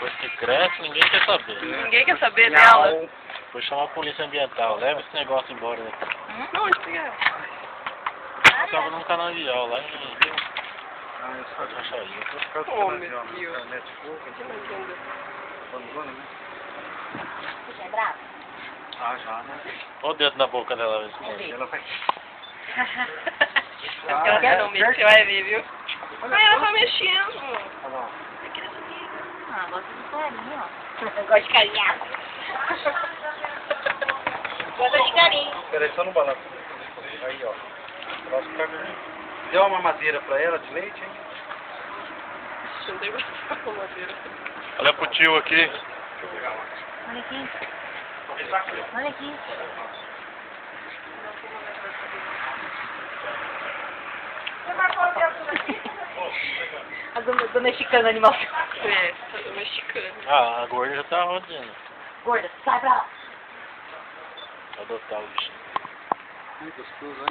Depois que cresce, ninguém quer saber. Ninguém quer saber dela. Foi chamar a polícia ambiental. Leva esse negócio embora daqui. Onde que é? Eu tava num canavial lá em... Oh, meu Deus. Você é bravo? Ah, já, né? Olha o dedo na boca dela. Ela vai... Ela não mexeu, vai ver, viu? Ai, ela tá mexendo. Ah, gosta de carinho, ó. Eu gosto de carinhado. Gosta de carinho. Peraí, só no balanço. Aí, ó. Próximo caminho. Deu uma mamadeira pra ela de leite, hein? Não tem mamadeira. Olha pro tio aqui. Olha aqui. Olha aqui. A domesticando animal. É, tá domesticando. Ah, a gorda já tá rodando. Gorda, sai pra lá. Adotar o bichinho. Ai, gostoso, hein?